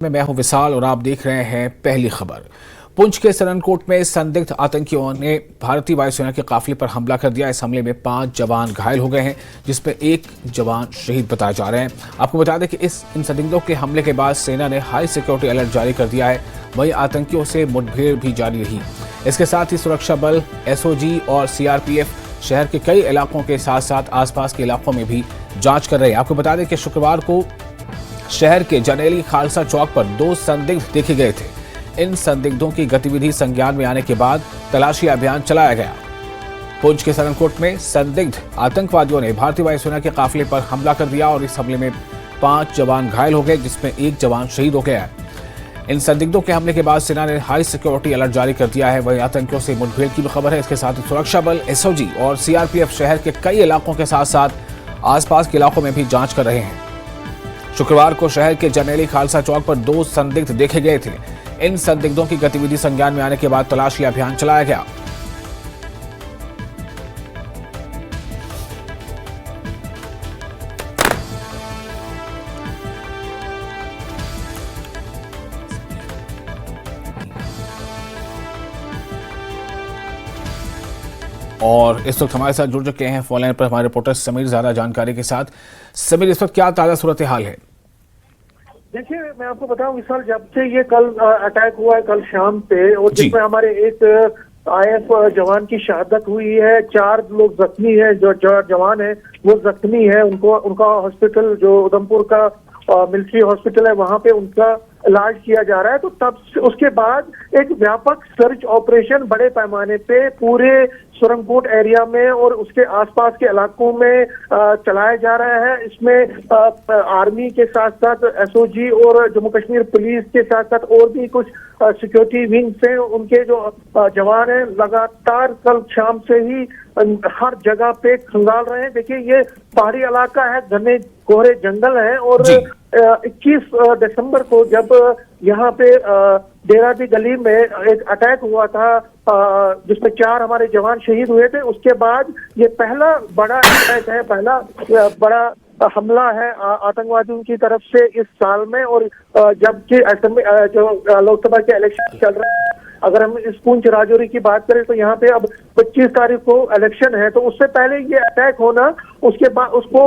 मैं हूं विशाल और आप देख रहे हैं पहली खबर। पुंछ के सरनकोट में संदिग्ध आतंकियों ने भारतीय वायुसेना के काफिले पर हमला कर दिया। इस हमले में 5 जवान घायल हो गए हैं, जिसमें एक जवान शहीद बताए जा रहे हैं। आपको बता दें कि इन संदिग्धों के हमले के बाद सेना ने हाई सिक्योरिटी अलर्ट जारी कर दिया है। वहीं आतंकियों से मुठभेड़ भी जारी रही। इसके साथ ही सुरक्षा बल, एसओजी और सीआरपीएफ शहर के कई इलाकों के साथ साथ आसपास के इलाकों में भी जांच कर रहे हैं। आपको बता दें कि शुक्रवार को शहर के जनेली खालसा चौक पर 2 संदिग्ध देखे गए थे। इन संदिग्धों की गतिविधि संज्ञान में आने के बाद तलाशी अभियान चलाया गया। पुंछ के सरनकोट में संदिग्ध आतंकवादियों ने भारतीय वायुसेना के काफिले पर हमला कर दिया और इस हमले में 5 जवान घायल हो गए, जिसमें एक जवान शहीद हो गया है। इन संदिग्धों के हमले के बाद सेना ने हाई सिक्योरिटी अलर्ट जारी कर दिया है। वहीं आतंकियों से मुठभेड़ की भी खबर है। इसके साथ ही सुरक्षा बल, एसओजी और सीआरपीएफ शहर के कई इलाकों के साथ साथ आसपास के इलाकों में भी जांच कर रहे हैं। शुक्रवार को शहर के जनेली खालसा चौक पर 2 संदिग्ध देखे गए थे। इन संदिग्धों की गतिविधि संज्ञान में आने के बाद तलाशी अभियान चलाया गया। और इस वक्त हमारे साथ जुड़ चुके हैं फोन लाइन पर हमारे रिपोर्टर समीर ज्यादा जानकारी के साथ। समीर, इस वक्त क्या ताजा सूरत हाल है? देखिए, मैं आपको बताऊं विशाल, जब से ये कल अटैक हुआ है कल शाम पे, और जिसमें हमारे एक आईएफ जवान की शहादत हुई है, 4 लोग जख्मी है। जो जवान है वो जख्मी है। उनका हॉस्पिटल जो उधमपुर का मिलिट्री हॉस्पिटल है, वहां पे उनका इलाज किया जा रहा है। तो तब उसके बाद एक व्यापक सर्च ऑपरेशन बड़े पैमाने पे पूरे सुरनकोट एरिया में और उसके आसपास के इलाकों में चलाया जा रहा है। इसमें आर्मी के साथ साथ एसओजी और जम्मू कश्मीर पुलिस के साथ साथ और भी कुछ सिक्योरिटी विंग से उनके जो जवान हैं लगातार कल शाम से ही हर जगह पे खंगाल रहे हैं। देखिए, ये पहाड़ी इलाका है, घने कोहरे जंगल है, और 21 दिसंबर को जब यहाँ पे डेरादी गली में एक अटैक हुआ था जिसमें 4 हमारे जवान शहीद हुए थे, उसके बाद ये पहला बड़ा अटैक है, पहला बड़ा हमला है आतंकवादियों की तरफ से इस साल में। और जबकि जो लोकसभा के इलेक्शन चल रहे हैं, अगर हम इस पुंछ राजौरी की बात करें तो यहाँ पे अब 25 तारीख को इलेक्शन है, तो उससे पहले ये अटैक होना, उसके बाद उसको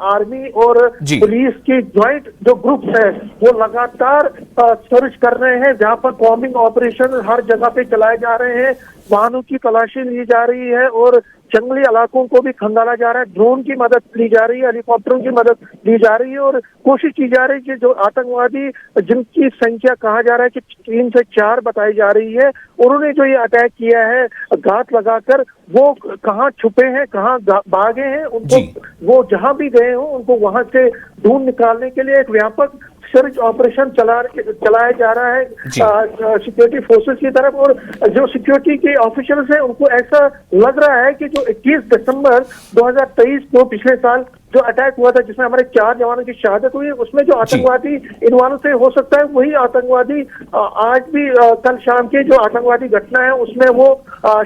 आर्मी और पुलिस की ज्वाइंट जो ग्रुप है वो लगातार सर्च कर रहे हैं, जहाँ पर कॉम्बिंग ऑपरेशन हर जगह पे चलाए जा रहे हैं। वाहनों की तलाशी ली जा रही है और जंगली इलाकों को भी खंगाला जा रहा है। ड्रोन की मदद ली जा रही है, हेलीकॉप्टरों की मदद ली जा रही है, और कोशिश की जा रही है कि जो आतंकवादी जिनकी संख्या कहा जा रहा है कि 3 से 4 बताई जा रही है, उन्होंने जो ये अटैक किया है घात लगाकर, वो कहाँ छुपे हैं, कहाँ भागे हैं, उनको वो जहां भी गए हो उनको वहां से ढूंढ निकालने के लिए एक व्यापक सर्च ऑपरेशन चलाया जा रहा है सिक्योरिटी फोर्सेस की तरफ। और जो सिक्योरिटी के ऑफिसर्स हैं उनको ऐसा लग रहा है कि जो 21 दिसंबर 2023 को पिछले साल जो अटैक हुआ था जिसमें हमारे 4 जवानों की शहादत हुई, उसमें जो आतंकवादी इन्वॉल्व थे, हो सकता है वही आतंकवादी आज भी कल शाम की जो आतंकवादी घटना है उसमें वो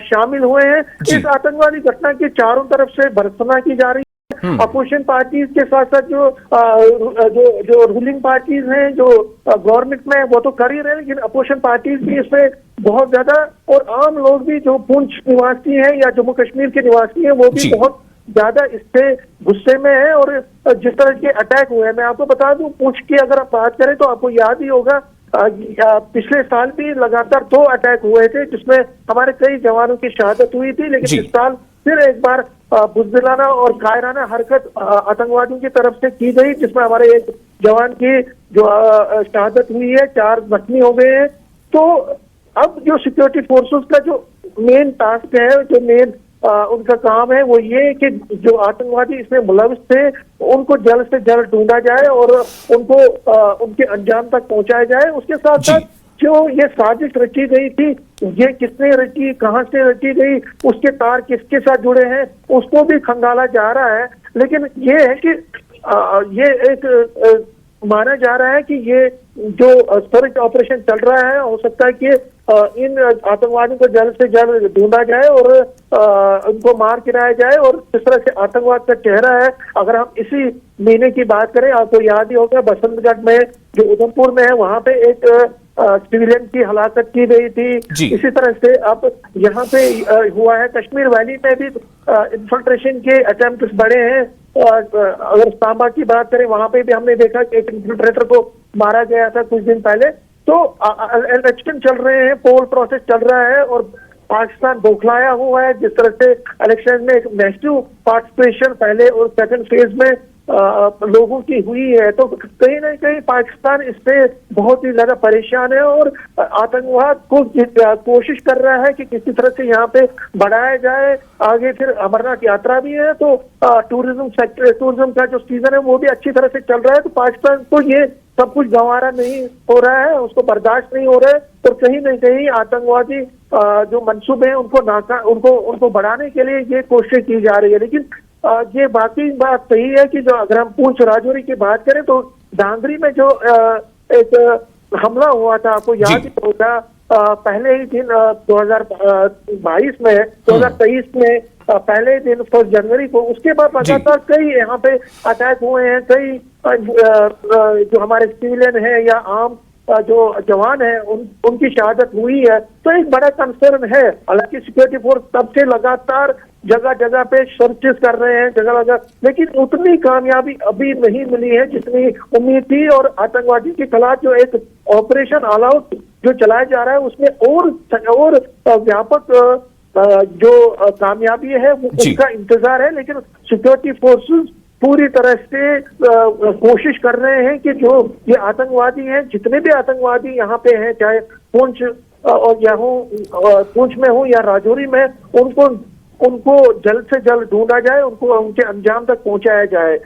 शामिल हुए हैं। इस आतंकवादी घटना की चारों तरफ से भर्त्सना की जा रही है। अपोजिशन पार्टीज के साथ साथ जो रूलिंग पार्टीज हैं, जो गवर्नमेंट में, वो तो कर ही रहे हैं, लेकिन अपोजिशन पार्टीज भी इसमें बहुत ज्यादा, और आम लोग भी जो पुंछ निवासी हैं या जम्मू कश्मीर के निवासी हैं, वो भी बहुत ज्यादा इससे गुस्से में है। और जिस तरह के अटैक हुए हैं, मैं आपको बता दूं, पुंछ की अगर आप बात करें तो आपको याद ही होगा पिछले साल भी लगातार 2 अटैक हुए थे जिसमें हमारे कई जवानों की शहादत हुई थी। लेकिन इस साल फिर एक बार बुज़दिलाना और कायराना हरकत आतंकवादियों की तरफ से की गई, जिसमें हमारे एक जवान की जो शहादत हुई है, 4 जख्मी हो गए हैं। तो अब जो सिक्योरिटी फोर्सेस का जो मेन टास्क है, जो मेन उनका काम है, वो ये कि जो आतंकवादी इसमें मुलविस थे उनको जल्द से जल्द ढूंढा जाए और उनको उनके अंजाम तक पहुंचाया जाए। उसके साथ साथ जो ये साजिश रची गई थी, ये किसने रची, कहां से रची गई, उसके तार किसके साथ जुड़े हैं, उसको भी खंगाला जा रहा है। लेकिन ये है कि ये एक माना जा रहा है कि ये जो सर्च ऑपरेशन चल रहा है, हो सकता है कि इन आतंकवादियों को जल्द से जल्द ढूंढा जाए और उनको मार गिराया जाए। और जिस तरह से आतंकवाद का चेहरा है, अगर हम इसी महीने की बात करें, आपको याद ही होगा बसंतगढ़ में जो उधमपुर में है, वहां पे एक सिविलियन की हलाकत की गई थी। इसी तरह से अब यहाँ पे हुआ है। कश्मीर वैली में भी इन्फिल्ट्रेशन के अटेम्प्ट बढ़े हैं। अगर सांबा की बात करें, वहां पे भी हमने देखा कि एक इन्फिल्ट्रेटर को मारा गया था कुछ दिन पहले। तो इलेक्शन चल रहे हैं, पोल प्रोसेस चल रहा है और पाकिस्तान बौखलाया हुआ है। जिस तरह से इलेक्शन में एक मैसिव पार्टिसिपेशन पहले और सेकंड फेज में लोगों की हुई है, तो कहीं ना कहीं पाकिस्तान इससे बहुत ही ज्यादा परेशान है और आतंकवाद को कोशिश कर रहा है कि किसी तरह से यहाँ पे बढ़ाया जाए। आगे फिर अमरनाथ यात्रा भी है, तो टूरिज्म सेक्टर, टूरिज्म का जो सीजन है वो भी अच्छी तरह से चल रहा है। तो पाकिस्तान को ये सब कुछ गंवारा नहीं हो रहा है, उसको बर्दाश्त नहीं हो रहा है। तो कहीं ना कहीं आतंकवादी जो मंसूबे हैं उनको बढ़ाने के लिए ये कोशिश की जा रही है। लेकिन ये बाकी बात सही है कि जो अगर हम पूंछ राजौरी की बात करें, तो डांगरी में जो एक हमला हुआ था, आपको याद ही होगा, पहले ही दिन 2022 में 2023 में पहले ही दिन 1 जनवरी को, उसके बाद लगातार कई यहाँ पे अटैक हुए हैं। कई जो हमारे सिविलियन है या आम जो जवान है उनकी शहादत हुई है। तो एक बड़ा कंसर्न है। हालांकि सिक्योरिटी फोर्स तब से लगातार जगह जगह पे सर्चेस कर रहे हैं, जगह जगह, लेकिन उतनी कामयाबी अभी नहीं मिली है जितनी उम्मीद थी। और आतंकवादी के खिलाफ जो एक ऑपरेशन ऑल आउट जो चलाया जा रहा है, उसमें और व्यापक जो कामयाबी है उसका इंतजार है। लेकिन सिक्योरिटी फोर्सेस पूरी तरह से कोशिश कर रहे हैं कि जो ये आतंकवादी हैं, जितने भी आतंकवादी यहाँ पे हैं, चाहे पुंछ और या हो पुंछ में हो या राजौरी में, उनको जल्द से जल्द ढूंढा जाए, उनको उनके अंजाम तक पहुंचाया जाए।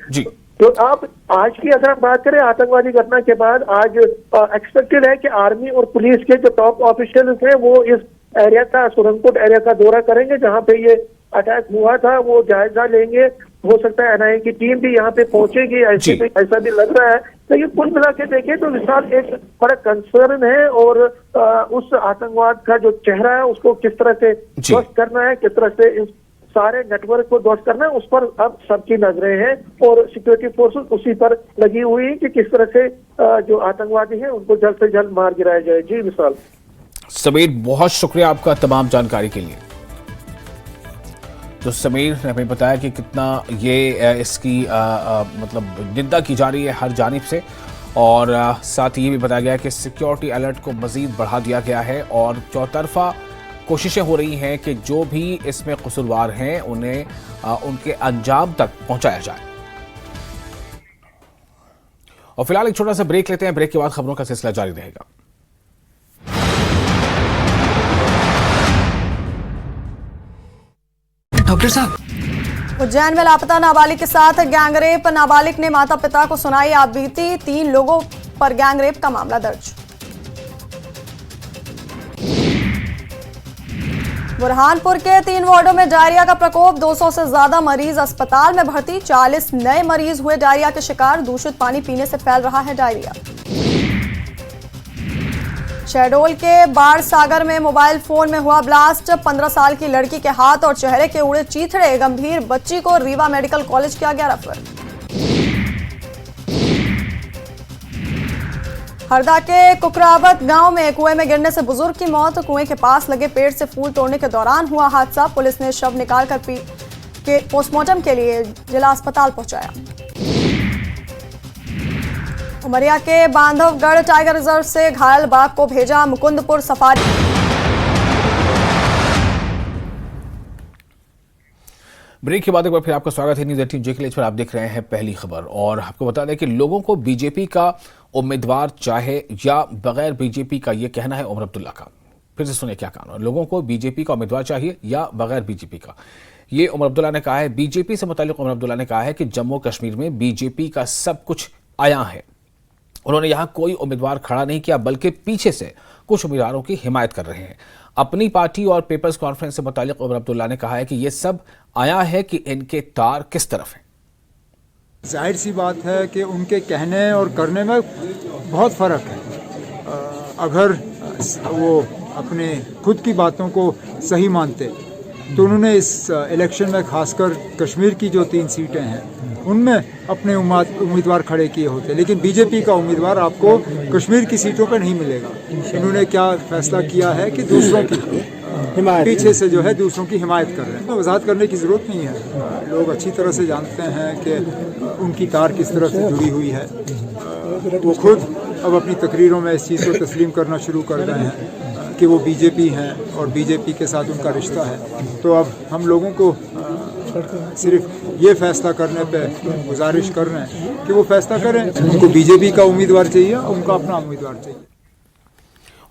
तो आप आज की अगर हम बात करें आतंकवादी घटना के बाद, आज एक्सपेक्टेड है कि आर्मी और पुलिस के जो टॉप ऑफिशियल्स हैं वो इस एरिया का, सुरंगपुर एरिया का दौरा करेंगे जहां पे ये अटैक हुआ था, वो जायजा लेंगे। हो सकता है एनआईए की टीम भी यहाँ पे पहुंचेगी, ऐसा भी लग रहा है। तो ये कुल मिला के देखें तो विशाल एक बड़ा कंसर्न है। और उस आतंकवाद का जो चेहरा है उसको किस तरह से ध्वस्त करना है, किस तरह से इस सारे नेटवर्क को ध्वस्त करना है, उस पर अब सबकी नजरें हैं और सिक्योरिटी फोर्सेस उसी पर लगी हुई है कि किस तरह से जो आतंकवादी हैं उनको जल्द से जल्द मार गिराया जाए। जी विशाल। समीर, बहुत शुक्रिया आपका तमाम जानकारी के लिए। तो समीर ने हमें बताया कि कितना ये इसकी मतलब निंदा की जा रही है हर जानिब से, और साथ ही ये भी बताया गया कि सिक्योरिटी अलर्ट को मजीद बढ़ा दिया गया है और चौतरफा कोशिशें हो रही हैं कि जो भी इसमें कसूरवार हैं उन्हें उनके अंजाम तक पहुंचाया जाए। और फिलहाल एक छोटा सा ब्रेक लेते हैं। ब्रेक के बाद खबरों का सिलसिला जारी रहेगा। डॉक्टर साहब, उज्जैन में लापता नाबालिग के साथ गैंगरेप, नाबालिग ने माता पिता को सुनाई आपबीती, 3 लोगों पर गैंगरेप का मामला दर्ज। बुरहानपुर के 3 वार्डों में डायरिया का प्रकोप, 200 से ज्यादा मरीज अस्पताल में भर्ती, 40 नए मरीज हुए डायरिया के शिकार, दूषित पानी पीने से फैल रहा है डायरिया। शहडोल के बाढ़ सागर में मोबाइल फोन में हुआ ब्लास्ट, 15 साल की लड़की के हाथ और चेहरे के उड़े चीथड़े, गंभीर बच्ची को रीवा मेडिकल कॉलेज किया गया रेफर। हरदा के कुकरावत गांव में कुएं में गिरने से बुजुर्ग की मौत, कुएं के पास लगे पेड़ से फूल तोड़ने के दौरान हुआ हादसा, पुलिस ने शव निकालकर पोस्टमार्टम के लिए जिला अस्पताल पहुंचाया। उमरिया के बांधवगढ़ टाइगर रिजर्व से घायल बाघ को भेजा मुकुंदपुर सफारी। ब्रेक के बाद एक बार फिर आपका स्वागत है न्यूज़ 18 जे के लिए। पर आप देख रहे हैं पहली खबर और आपको बता दें कि लोगों को बीजेपी का उम्मीदवार चाहे या बगैर बीजेपी का, ये कहना है उमर अब्दुल्ला का। फिर से सुनिए क्या कहना है। लोगों को बीजेपी का उम्मीदवार चाहिए या बगैर बीजेपी का, ये उमर अब्दुल्ला ने कहा है। बीजेपी से मुताल्लिक उमर अब्दुल्ला ने कहा है कि जम्मू कश्मीर में बीजेपी का सब कुछ आया है। उन्होंने यहां कोई उम्मीदवार खड़ा नहीं किया, बल्कि पीछे से कुछ उम्मीदवारों की हिमायत कर रहे हैं। अपनी पार्टी और पीपल्स कॉन्फ्रेंस से मुताल्लिक उमर अब्दुल्ला ने कहा है कि यह सब आया है कि इनके तार किस तरफ हैं। जाहिर सी बात है कि उनके कहने और करने में बहुत फ़र्क है। अगर वो अपने खुद की बातों को सही मानते तो उन्होंने इस इलेक्शन में खासकर कश्मीर की जो 3 सीटें हैं उनमें अपने उम्मीदवार खड़े किए होते, लेकिन बीजेपी का उम्मीदवार आपको कश्मीर की सीटों पर नहीं मिलेगा। इन्होंने क्या फैसला किया है कि दूसरों की पीछे से जो है दूसरों की हिमायत कर रहे हैं। वजाहत करने की ज़रूरत नहीं है, लोग अच्छी तरह से जानते हैं कि उनकी तार किस तरह से जुड़ी हुई है। वो खुद अब अपनी तकरीरों में इस चीज़ को तस्लीम करना शुरू कर रहे हैं कि वो बीजेपी हैं और बीजेपी के साथ उनका रिश्ता है। तो अब हम लोगों को सिर्फ ये फैसला करने पे गुजारिश कर रहे हैं कि वो फैसला करें, उनको बीजेपी का उम्मीदवार चाहिए, उनको अपना उम्मीदवार चाहिए।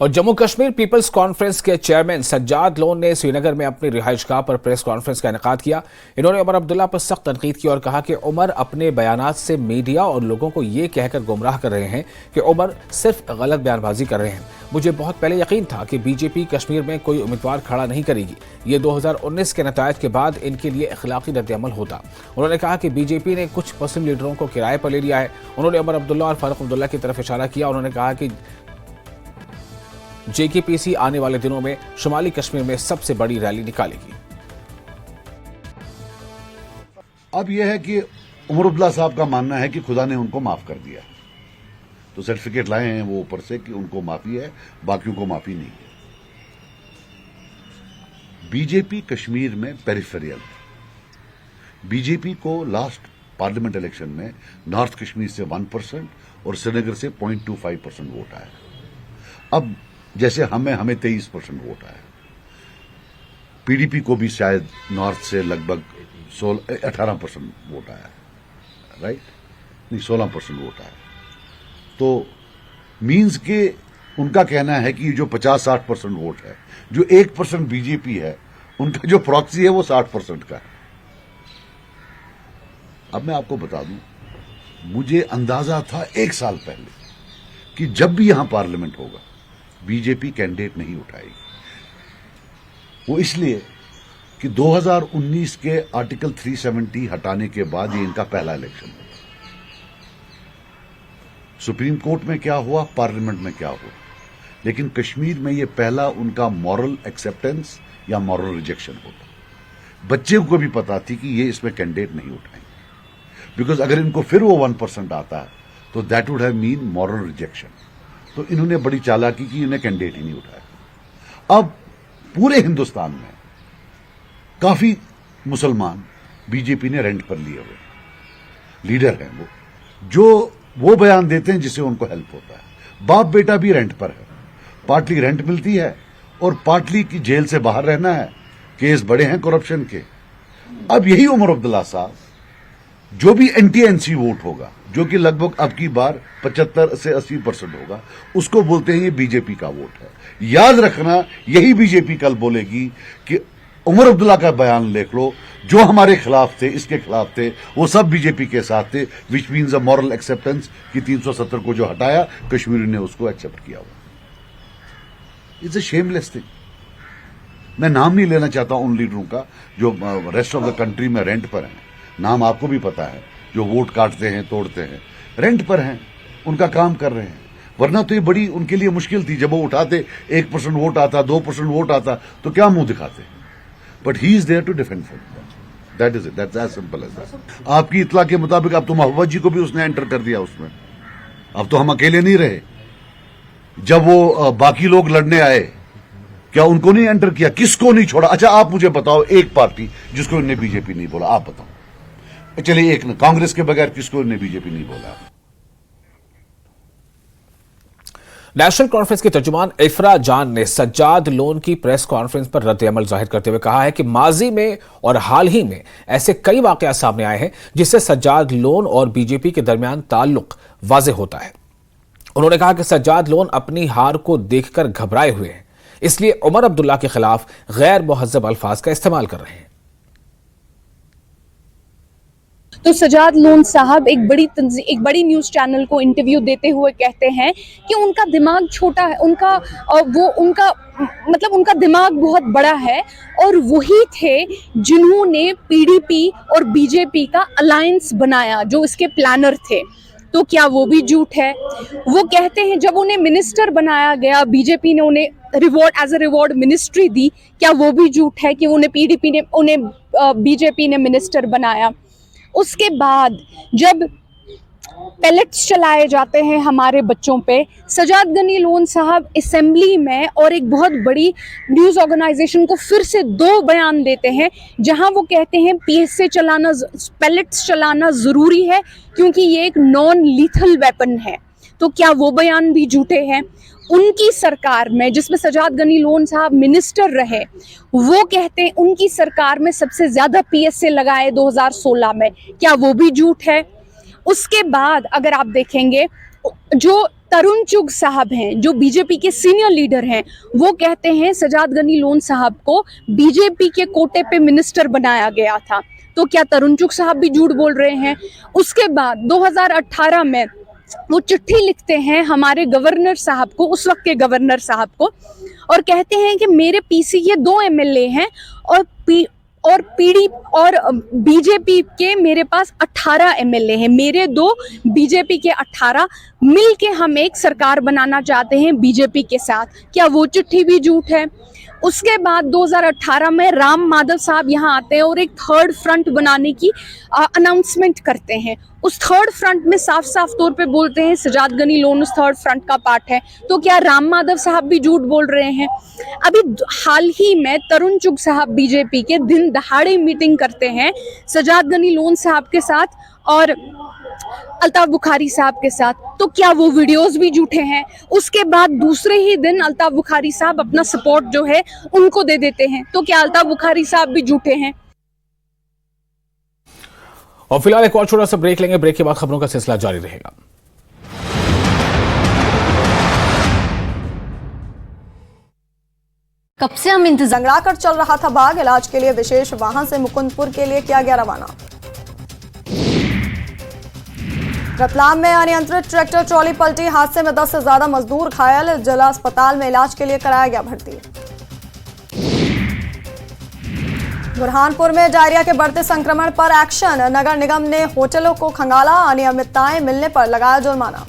और जम्मू कश्मीर पीपल्स कॉन्फ्रेंस के चेयरमैन सज्जाद लोन ने श्रीनगर में अपनी रिहाइशगाह पर प्रेस कॉन्फ्रेंस का इनेकाद किया। इन्होंने उमर अब्दुल्ला पर सख्त तनकीद की और कहा कि उमर अपने बयानात से मीडिया और लोगों को ये कहकर गुमराह कर रहे हैं कि उमर सिर्फ गलत बयानबाजी कर रहे हैं। मुझे बहुत पहले यकीन था कि बीजेपी कश्मीर में कोई उम्मीदवार खड़ा नहीं करेगी। ये 2019 के नतायज के बाद इनके लिए अखलाकी रद्द-ए-अमल होता। उन्होंने कहा कि बीजेपी ने कुछ मुस्लिम लीडरों को किराए पर ले लिया है। उन्होंने उमर अब्दुल्ला और फारूक अब्दुल्ला की तरफ इशारा किया। उन्होंने कहा कि जेकेपीसी आने वाले दिनों में शुमाली कश्मीर में सबसे बड़ी रैली निकालेगी। अब यह है कि उमर अब्दुल्ला साहब का मानना है कि खुदा ने उनको माफ कर दिया, तो सर्टिफिकेट लाए हैं वो ऊपर से कि उनको माफी है, बाकियों को माफी नहीं है। बीजेपी कश्मीर में पेरिफेरियल, बीजेपी को लास्ट पार्लियामेंट इलेक्शन में नॉर्थ कश्मीर से 1% और श्रीनगर से 0.25% वोट आया। अब जैसे हमें 23% वोट आया, पीडीपी को भी शायद नॉर्थ से लगभग 18% वोट आया, राइट, नहीं 16% वोट आया। तो मींस के उनका कहना है कि जो 50-60% वोट है, जो 1% बीजेपी है, उनका जो प्रॉक्सी है वो 60% का है। अब मैं आपको बता दूं, मुझे अंदाजा था 1 साल पहले कि जब भी यहां पार्लियामेंट होगा बीजेपी कैंडिडेट नहीं उठाएगी। वो इसलिए कि 2019 के आर्टिकल 370 हटाने के बाद ये इनका पहला इलेक्शन है। सुप्रीम कोर्ट में क्या हुआ, पार्लियामेंट में क्या हुआ, लेकिन कश्मीर में ये पहला उनका मॉरल एक्सेप्टेंस या मॉरल रिजेक्शन होता। बच्चे को भी पता थी कि ये इसमें कैंडिडेट नहीं उठाएंगे, बिकॉज अगर इनको फिर वो 1% आता है तो that would have mean moral rejection. तो इन्होंने बड़ी चालाकी की, इन्हें कैंडिडेट ही नहीं उठाया। अब पूरे हिंदुस्तान में काफी मुसलमान बीजेपी ने रेंट पर लिए हुए लीडर हैं, वो बयान देते हैं जिससे उनको हेल्प होता है। बाप बेटा भी रेंट पर है, पार्टली रेंट मिलती है और पार्टली की जेल से बाहर रहना है, केस बड़े हैं करप्शन के। अब यही उमर अब्दुल्ला साहब, जो भी एंटी एनसी वोट होगा, जो कि लगभग अब की बार 75 से 80% होगा, उसको बोलते हैं ये बीजेपी का वोट है। याद रखना, यही बीजेपी कल बोलेगी कि उमर अब्दुल्ला का बयान देख लो, जो हमारे खिलाफ थे, इसके खिलाफ थे, वो सब बीजेपी के साथ थे, which means a moral acceptance कि 370 को जो हटाया, कश्मीर ने उसको एक्सेप्ट किया हुआ। It's a shameless thing. मैं नाम नहीं लेना चाहता उन लीडरों का जो रेस्ट ऑफ द कंट्री में रेंट पर हैं। नाम आपको भी पता है, जो वोट काटते हैं, तोड़ते हैं, रेंट पर हैं, उनका काम कर रहे हैं। वरना तो ये बड़ी उनके लिए मुश्किल थी, जब वो उठाते 1% वोट आता, 2% वोट आता, तो क्या मुंह दिखाते। But he is there to defend that is it, that's as simple as that. आपकी इत्तला के मुताबिक अब तो मोहब्बत जी को भी उसने एंटर कर दिया उसमें। अब तो हम अकेले नहीं रहे। जब वो बाकी लोग लड़ने आए, क्या उनको नहीं एंटर किया? किसको नहीं छोड़ा? अच्छा आप मुझे बताओ एक पार्टी जिसको इन्होंने बीजेपी नहीं बोला, आप बताओ। चलिए एक, कांग्रेस के बगैर किसको इन्होंने बीजेपी नहीं बोला? नेशनल कॉन्फ्रेंस के तर्जुमान इफ्रा जान ने सज्जाद लोन की प्रेस कॉन्फ्रेंस पर रद्द-ए-अमल जाहिर करते हुए कहा है कि माजी में और हाल ही में ऐसे कई वाकया सामने आए हैं जिससे सज्जाद लोन और बीजेपी के दरमियान ताल्लुक वाज़ेह होता है। उन्होंने कहा कि सज्जाद लोन अपनी हार को देखकर घबराए हुए हैं, इसलिए उमर अब्दुल्ला के खिलाफ गैर मुहज्जब अल्फाज का इस्तेमाल कर रहे हैं। तो सज्जाद लोन साहब एक बड़ी न्यूज़ चैनल को इंटरव्यू देते हुए कहते हैं कि उनका दिमाग छोटा है, उनका दिमाग बहुत बड़ा है, और वही थे जिन्होंने पीडीपी और बीजेपी का अलायंस बनाया, जो इसके प्लानर थे। तो क्या वो भी झूठ है? वो कहते हैं जब उन्हें मिनिस्टर बनाया गया, बीजेपी ने उन्हें reward as a reward ministry दी, क्या वो भी झूठ है कि उन्हें बीजेपी ने मिनिस्टर बनाया? उसके बाद जब पैलेट्स चलाए जाते हैं हमारे बच्चों पे, सजाद गनी लोन साहब असेंबली में और एक बहुत बड़ी न्यूज़ ऑर्गेनाइजेशन को फिर से 2 बयान देते हैं जहां वो कहते हैं पीएसए चलाना, पैलेट्स चलाना ज़रूरी है क्योंकि ये एक नॉन लीथल वेपन है। तो क्या वो बयान भी झूठे हैं? उनकी सरकार में, जिसमें सजाद गनी लोन साहब मिनिस्टर रहे, वो कहते हैं उनकी सरकार में सबसे ज़्यादा पीएसए लगाए 2016 में, क्या वो भी झूठ है? उसके बाद अगर आप देखेंगे जो तरुण चुग साहब हैं, जो बीजेपी के सीनियर लीडर हैं, वो कहते हैं सजाद गनी लोन साहब को बीजेपी के कोटे पे मिनिस्टर बनाया गया था। तो क्या तरुण चुग साहब भी झूठ बोल रहे हैं? उसके बाद 2018 में वो चिट्ठी लिखते हैं हमारे गवर्नर साहब को, उस वक्त के गवर्नर साहब को, और कहते हैं कि मेरे पीसी के 2 एमएलए हैं और पीडी और बीजेपी के मेरे पास 18 एमएलए हैं, मेरे 2 बीजेपी के 18, मिल के हम एक सरकार बनाना चाहते हैं बीजेपी के साथ। क्या वो चिट्ठी भी झूठ है? उसके बाद 2018 में राम माधव साहब यहाँ आते हैं और एक थर्ड फ्रंट बनाने की अनाउंसमेंट करते हैं। उस थर्ड फ्रंट में साफ साफ तौर पे बोलते हैं सजाद गनी लोन उस थर्ड फ्रंट का पार्ट है। तो क्या राम माधव साहब भी झूठ बोल रहे हैं? अभी हाल ही में तरुण चुग साहब बीजेपी के दिन दहाड़े मीटिंग करते हैं सजाद गनी लोन साहब के साथ और अल्ताफ बुखारी साहब के साथ। तो क्या वो वीडियोस भी झूठे हैं? उसके बाद दूसरे ही दिन अल्ताफ बुखारी साहब अपना सपोर्ट जो है उनको दे देते हैं। तो क्या अल्ताफ बुखारी साहब भी झूठे हैं? और फिलहाल एक और छोटा सा ब्रेक लेंगे। ब्रेक के बाद खबरों का सिलसिला जारी रहेगा। कब से हम इंतजार कर चल रहा था बाग, इलाज के लिए विशेष वाहन से मुकुंदपुर के लिए किया गया रवाना। रतलाम में अनियंत्रित ट्रैक्टर ट्रॉली पलटी, हादसे में 10 से ज्यादा मजदूर घायल, जिला अस्पताल में इलाज के लिए कराया गया भर्ती। बुरहानपुर में डायरिया के बढ़ते संक्रमण पर एक्शन, नगर निगम ने होटलों को खंगाला, अनियमितताएं मिलने पर लगाया जुर्माना।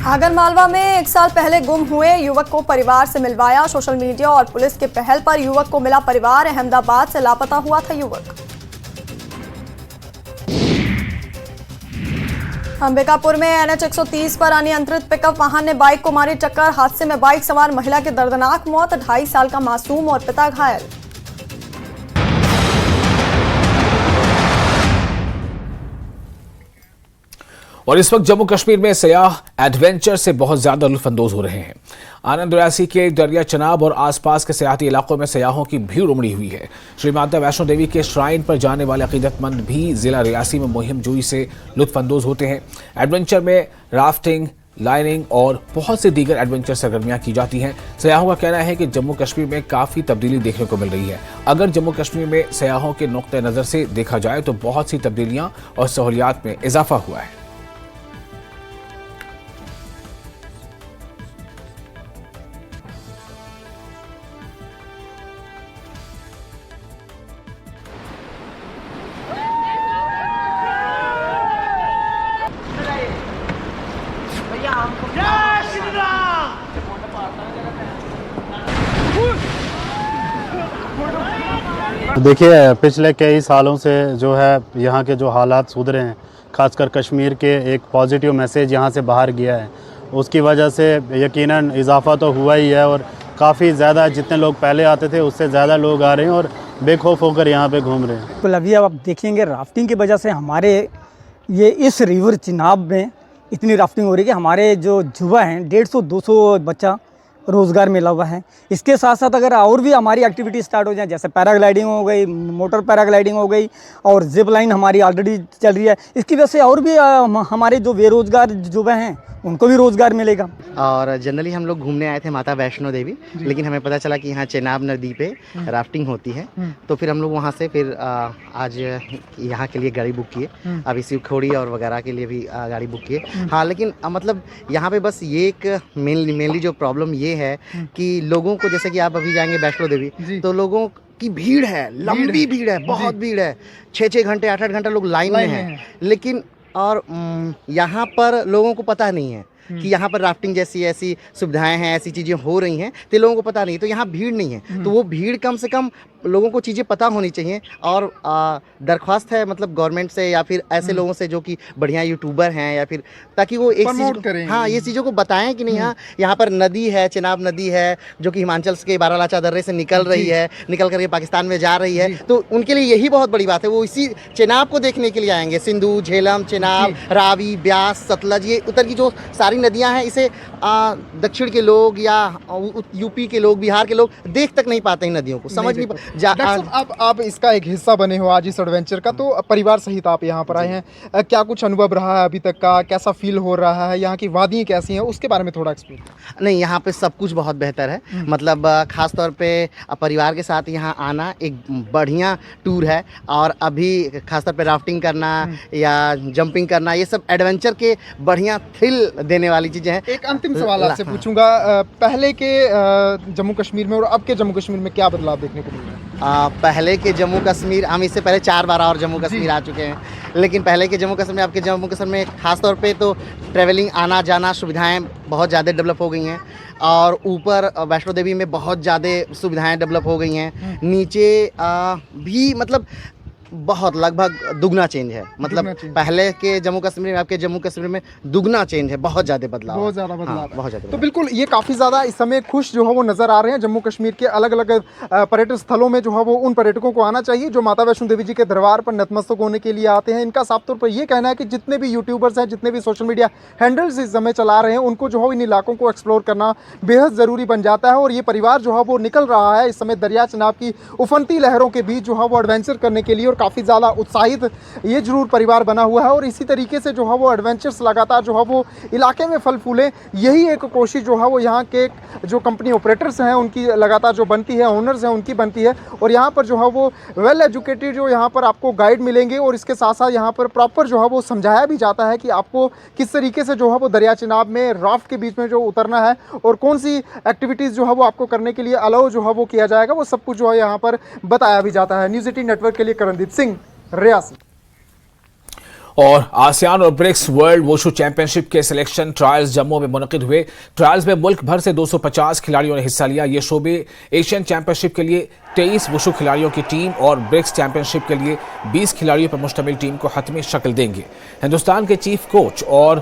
आगरमालवा में 1 साल पहले गुम हुए युवक को परिवार से मिलवाया, सोशल मीडिया और पुलिस के पहल पर युवक को मिला परिवार, अहमदाबाद से लापता हुआ था युवक। अंबिकापुर में NH 130 पर अनियंत्रित पिकअप वाहन ने बाइक को मारी टक्कर, हादसे में बाइक सवार महिला की दर्दनाक मौत, 2.5 साल का मासूम और पिता घायल। और इस वक्त जम्मू कश्मीर में सयाह एडवेंचर से बहुत ज्यादा लुत्फानंदोज हो रहे हैं। आनंद रियासी के दरिया चनाब और आसपास के सयाहती इलाकों में सयाहों की भीड़ उमड़ी हुई है। श्री माता वैष्णो देवी के श्राइन पर जाने वाले अकीदतमंद भी जिला रियासी में मुहिम जोई से लुत्फानंदोज होते हैं। एडवेंचर में राफ्टिंग, लाइनिंग और बहुत से दीगर एडवेंचर सरगर्मियां की जाती हैं। सयाहों का कहना है कि जम्मू कश्मीर में काफ़ी तब्दीली देखने को मिल रही है। अगर जम्मू कश्मीर में सयाहों के नुक्ते नज़र से देखा जाए तो बहुत सी तब्दीलियां और सहूलियात में इजाफा हुआ है। देखिए, पिछले कई सालों से जो है यहाँ के जो हालात सुधरे हैं, खासकर कश्मीर के एक पॉजिटिव मैसेज यहाँ से बाहर गया है, उसकी वजह से यकीनन इजाफा तो हुआ ही है और काफ़ी ज़्यादा जितने लोग पहले आते थे उससे ज़्यादा लोग आ रहे हैं और बेखौफ होकर यहाँ पे घूम रहे हैं। तो अभी अब आप देखेंगे राफ्टिंग की वजह से हमारे ये इस रिवर चिनाब में इतनी राफ्टिंग हो रही है कि हमारे जो युवा हैं 150-200 बच्चा रोज़गार मिला हुआ है। इसके साथ साथ अगर और भी हमारी एक्टिविटी स्टार्ट हो जाए, जैसे पैराग्लाइडिंग हो गई, मोटर पैराग्लाइडिंग हो गई और जिप लाइन हमारी ऑलरेडी चल रही है, इसकी वजह से और भी हमारे जो बेरोज़गार युवा हैं उनको भी रोज़गार मिलेगा। और जनरली हम लोग घूमने आए थे माता वैष्णो देवी, लेकिन हमें पता चला कि यहाँ चेनाब नदी पे राफ्टिंग होती है, तो फिर हम लोग वहाँ से फिर आज यहाँ के लिए गाड़ी बुक किए, अभी शिवखोड़ी और वगैरह के लिए भी गाड़ी बुक किए। हाँ, लेकिन मतलब यहाँ पे बस ये एक मेनली जो प्रॉब्लम ये है कि लोगों को, जैसे कि आप अभी जाएंगे वैष्णो देवी तो लोगों कि भीड़ है, लंबी भीड़ है, बहुत भीड़ है, 6-6 घंटे 8-8 घंटे लोग लाइन में हैं। लेकिन और यहाँ पर लोगों को पता नहीं है कि यहाँ पर राफ्टिंग जैसी ऐसी सुविधाएं हैं, ऐसी चीज़ें हो रही हैं, तो लोगों को पता नहीं। तो यहाँ भीड़ नहीं है, तो वो भीड़ कम से कम लोगों को चीज़ें पता होनी चाहिए। और दरख्वास्त है मतलब गवर्नमेंट से या फिर ऐसे लोगों से जो कि बढ़िया यूट्यूबर हैं, या फिर ताकि वो एक चीज़ करें, हाँ, ये चीज़ों को बताएं कि नहीं, हाँ यहाँ पर नदी है, चेनाब नदी है, जो कि हिमाचल के बारालाचा दर्रे से निकल रही है, निकल करके पाकिस्तान में जा रही है। तो उनके लिए यही बहुत बड़ी बात है, वो इसी चेनाब को देखने के लिए आएंगे। सिंधु, झेलम, चेनाब, रावी, ब्यास, सतलज, ये उत्तर की जो सारी नदियां हैं, इसे दक्षिण के लोग या यूपी के लोग, बिहार के लोग देख तक नहीं पाते हैं नदियों को, समझ नहीं आप इसका एक हिस्सा बने हो आज इस एडवेंचर का, तो परिवार सहित आप यहाँ पर आए हैं, क्या कुछ अनुभव रहा है अभी तक का, कैसा फील हो रहा है, यहाँ की वादियाँ कैसी हैं, उसके बारे में थोड़ा एक्सप्लेन। नहीं, यहाँ पे सब कुछ बहुत बेहतर है, मतलब खास तौर पे परिवार के साथ यहाँ आना एक बढ़िया टूर है। और अभी खास तौर पे राफ्टिंग करना या जंपिंग करना, ये सब एडवेंचर के बढ़िया थ्रिल देने वाली चीज़ें हैं। एक अंतिम सवाल आपसे पूछूंगा, पहले के जम्मू कश्मीर में और अब के जम्मू कश्मीर में क्या बदलाव देखने को मिल रहा है? पहले के जम्मू कश्मीर, हम इससे पहले 4 बार और जम्मू कश्मीर आ चुके हैं, लेकिन पहले के जम्मू कश्मीर में, आपके जम्मू कश्मीर में खास तौर पे तो ट्रैवलिंग, आना जाना सुविधाएं बहुत ज़्यादा डेवलप हो गई हैं। और ऊपर वैष्णो देवी में बहुत ज़्यादा सुविधाएं डेवलप हो गई हैं। नीचे भी मतलब बहुत लगभग दुगना चेंज है, मतलब पहले के जम्मू कश्मीर में, आपके जम्मू कश्मीर में दुगना चेंज है, बहुत ज़्यादा बदलाव, बहुत ज़्यादा बदलाव, हाँ, बहुत ज़्यादा। तो बिल्कुल ये काफ़ी ज़्यादा इस समय खुश जो है वो नज़र आ रहे हैं। जम्मू कश्मीर के अलग अलग पर्यटन स्थलों में जो है वो उन पर्यटकों को आना चाहिए जो माता वैष्णो देवी जी के दरबार पर नतमस्तक होने के लिए आते हैं। इनका साफ तौर पर ये कहना है कि जितने भी यूट्यूबर्स हैं, जितने भी सोशल मीडिया हैंडल्स इस समय चला रहे हैं, उनको जो है इन इलाकों को एक्सप्लोर करना बेहद ज़रूरी बन जाता है। और ये परिवार जो है वो निकल रहा है इस समय दरिया चेनाब की उफनती लहरों के बीच जो है वो एडवेंचर करने के लिए, और काफ़ी ज़्यादा ये जरूर परिवार बना हुआ है। और इसी तरीके से जो है वो एडवेंचर्स लगातार जो है वो इलाके में फल फूले, यही एक कोशिश जो है वो यहाँ के जो कंपनी ऑपरेटर्स हैं उनकी लगातार जो बनती है, ओनर्स हैं उनकी बनती है। और यहाँ पर जो है वो वेल एजुकेटेड जो यहाँ पर आपको गाइड मिलेंगे, और इसके साथ साथ यहाँ पर प्रॉपर जो है वो समझाया भी जाता है कि आपको किस तरीके से जो है वो दरिया चेनाब में राफ्ट के बीच में जो उतरना है और कौन सी एक्टिविटीज़ जो है वो आपको करने के लिए अलाउ जो है वो किया जाएगा, वो सब कुछ जो है यहाँ पर बताया भी जाता है। न्यूज़ 18 नेटवर्क के लिए करणदीप सिंह, रियासी। और आसियान और ब्रिक्स वर्ल्ड वुशु चैंपियनशिप के सिलेक्शन ट्रायल्स जम्मू में मुनक़िद हुए। ट्रायल्स में मुल्क भर से 250 खिलाड़ियों ने हिस्सा लिया। ये शोबे एशियन चैंपियनशिप के लिए 23 वुशु खिलाड़ियों की टीम और ब्रिक्स चैंपियनशिप के लिए 20 खिलाड़ियों पर मुश्तमिल टीम को हतमी शक्ल देंगे। हिंदुस्तान के चीफ कोच और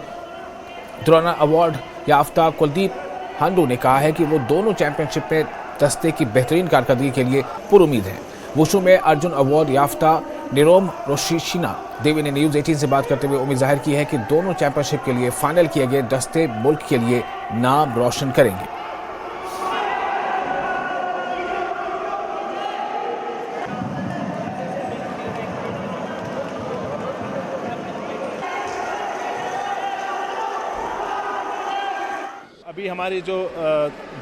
द्रोना अवार्ड याफ्ता कुलदीप हंडू ने कहा है कि वो दोनों चैंपियनशिप में दस्ते की बेहतरीन कारकर्दगी के लिए पुरुमीद हैं। वुशु में अर्जुन अवार्ड याफ्ता निरोम रोशिशिना देवी ने न्यूज़ 18 से बात करते हुए उम्मीद जाहिर की है कि दोनों चैंपियनशिप के लिए फाइनल किए गए दस्ते मुल्क के लिए नाम रोशन करेंगे। अभी हमारी जो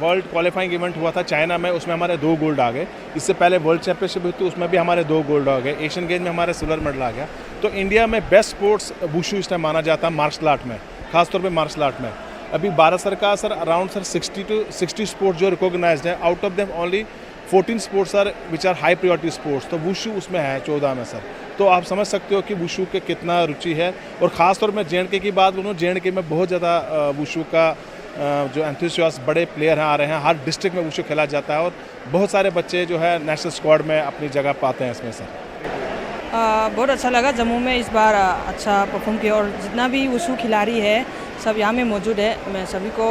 वर्ल्ड क्वालिफाइंग इवेंट हुआ था चाइना में, उसमें हमारे 2 गोल्ड आ गए। इससे पहले वर्ल्ड चैंपियनशिप हुई थी, उसमें भी हमारे 2 गोल्ड आ गए। एशियन गेम्स में हमारे सिल्वर मेडल आ गया। तो इंडिया में बेस्ट स्पोर्ट्स वुशु इस टाइम माना जाता है मार्शल आर्ट में, खासतौर पे मार्शल आर्ट में। अभी भारत सरकार सर अराउंड 60 स्पोर्ट्स जो रिकॉग्नाइज्ड है, out of them only 14 sports are which are high priority sports. तो वुशु उसमें है 14 में सर। तो आप समझ सकते हो कि वुशु के कितना रुचि है। और ख़ासतौर में JNK की बात करूँ, JNK में बहुत ज़्यादा वुशु का जो एंथुसियास्ट बड़े प्लेयर हैं आ रहे हैं। हर डिस्ट्रिक्ट में वुशु खेला जाता है और बहुत सारे बच्चे जो है नेशनल स्क्वाड में अपनी जगह पाते हैं इसमें सर। बहुत अच्छा लगा जम्मू में इस बार अच्छा परफॉर्म किया, और जितना भी वुशु खिलाड़ी है सब यहाँ में मौजूद है। मैं सभी को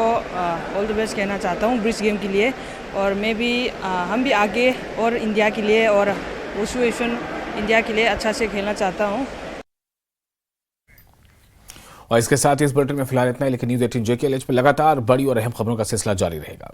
ऑल द बेस्ट कहना चाहता हूँ ब्रिक्स गेम के लिए, और मैं भी हम भी आगे और इंडिया के लिए और वुशु एशियन इंडिया के लिए अच्छा से खेलना चाहता हूँ। और इसके साथ ही इस बुलेटिन में फिलहाल इतना ही, लेकिन न्यूज़ 18 JKLH पर लगातार बड़ी और अहम खबरों का सिलसिला जारी रहेगा।